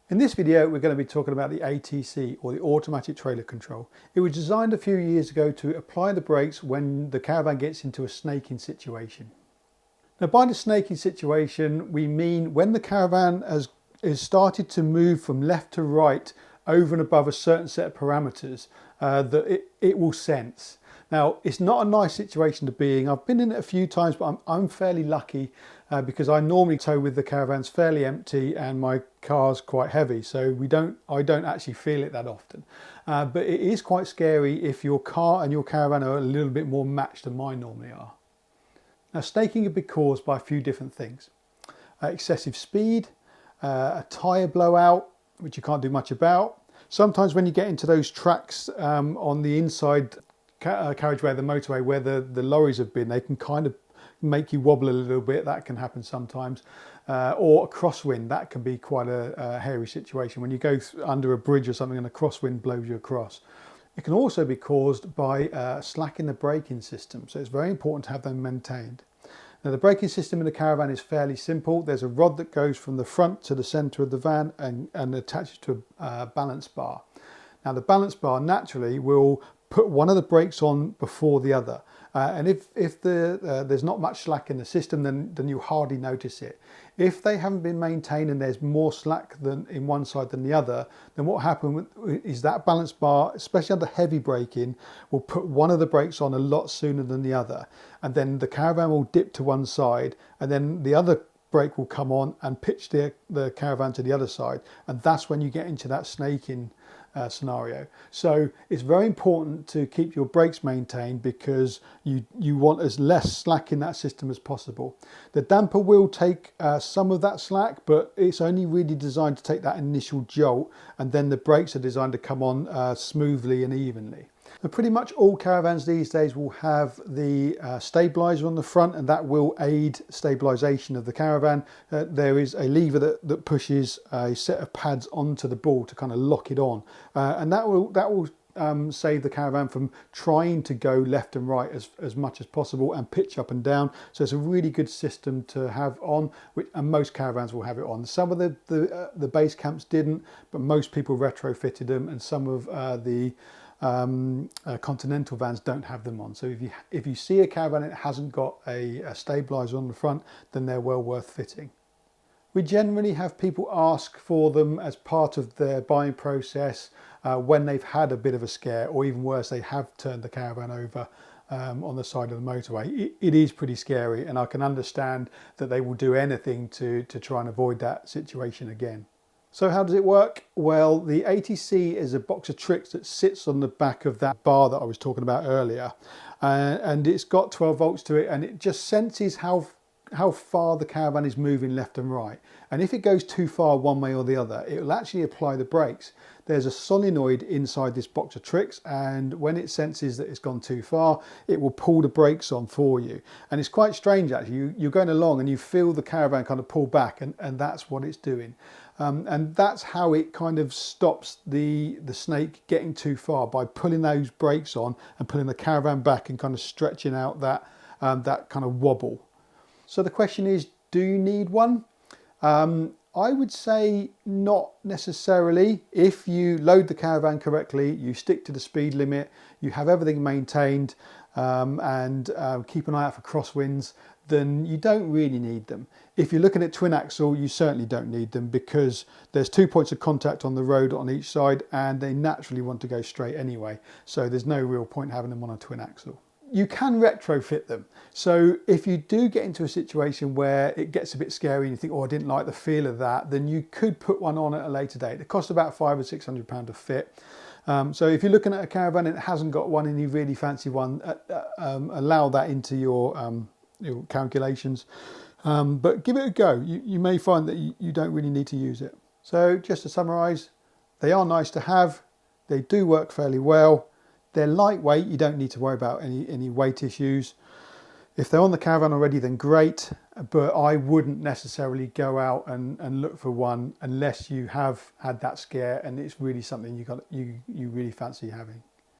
In this video, we're going to be talking about the ATC, or the automatic trailer control. It was designed a few years ago to apply the brakes when the caravan gets into a snaking situation. Now, by the snaking situation, we mean when the caravan has started to move from left to right over and above a certain set of parameters that it will sense. Now, it's not a nice situation to be in. I've been in it a few times, but I'm fairly lucky because I normally tow with the caravans fairly empty and my car's quite heavy, so I don't actually feel it that often. But it is quite scary if your car and your caravan are a little bit more matched than mine normally are. Now, snaking can be caused by a few different things. Excessive speed, a tyre blowout, which you can't do much about. Sometimes when you get into those tracks on the inside carriageway of the motorway where the lorries have been, they can kind of make you wobble a little bit. That can happen sometimes. Or a crosswind, that can be quite a hairy situation when you go under a bridge or something and a crosswind blows you across. It can also be caused by slack in the braking system, so it's very important to have them maintained. Now, the braking system in the caravan is fairly simple. There's a rod that goes from the front to the centre of the van and attaches to a balance bar. Now, the balance bar naturally will put one of the brakes on before the other. And if there's not much slack in the system, then you hardly notice it. If they haven't been maintained and there's more slack than in one side than the other, then what happens is that balance bar, especially under heavy braking, will put one of the brakes on a lot sooner than the other. And then the caravan will dip to one side, and then the other brake will come on and pitch the caravan to the other side. And that's when you get into that snaking scenario. So it's very important to keep your brakes maintained because you want as less slack in that system as possible. The damper will take some of that slack, but it's only really designed to take that initial jolt, and then the brakes are designed to come on smoothly and evenly. Now, pretty much all caravans these days will have the stabiliser on the front, and that will aid stabilisation of the caravan. There is a lever that pushes a set of pads onto the ball to kind of lock it on, and that will save the caravan from trying to go left and right as much as possible and pitch up and down. So it's a really good system to have on, and most caravans will have it on. Some of the base camps didn't, but most people retrofitted them, and some of the Continental vans don't have them on. So if you see a caravan and it hasn't got a stabiliser on the front, then they're well worth fitting. We generally have people ask for them as part of their buying process when they've had a bit of a scare, or even worse, they have turned the caravan over on the side of the motorway. It is pretty scary, and I can understand that they will do anything to try and avoid that situation again. So how does it work? Well, the ATC is a box of tricks that sits on the back of that bar that I was talking about earlier, and it's got 12 volts to it, and it just senses how far the caravan is moving left and right. And if it goes too far one way or the other, it will actually apply the brakes. There's a solenoid inside this box of tricks, and when it senses that it's gone too far, it will pull the brakes on for you. And it's quite strange actually. You're going along and you feel the caravan kind of pull back, and that's what it's doing. And that's how it kind of stops the snake getting too far, by pulling those brakes on and pulling the caravan back and kind of stretching out that kind of wobble. So the question is, do you need one? I would say not necessarily. If you load the caravan correctly, you stick to the speed limit, you have everything maintained, and keep an eye out for crosswinds, then you don't really need them. If you're looking at twin axle, you certainly don't need them, because there's 2 points of contact on the road on each side, and they naturally want to go straight anyway. So there's no real point having them on a twin axle. You can retrofit them. So if you do get into a situation where it gets a bit scary and you think, oh, I didn't like the feel of that, then you could put one on at a later date. It costs about £500 or £600 to fit. So if you're looking at a caravan and it hasn't got one and you really fancy one, allow that into your calculations. But give it a go. You may find that you don't really need to use it. So just to summarise, they are nice to have. They do work fairly well. They're lightweight, you don't need to worry about any weight issues. If they're on the caravan already, then great, but I wouldn't necessarily go out and look for one unless you have had that scare and it's really something you really fancy having.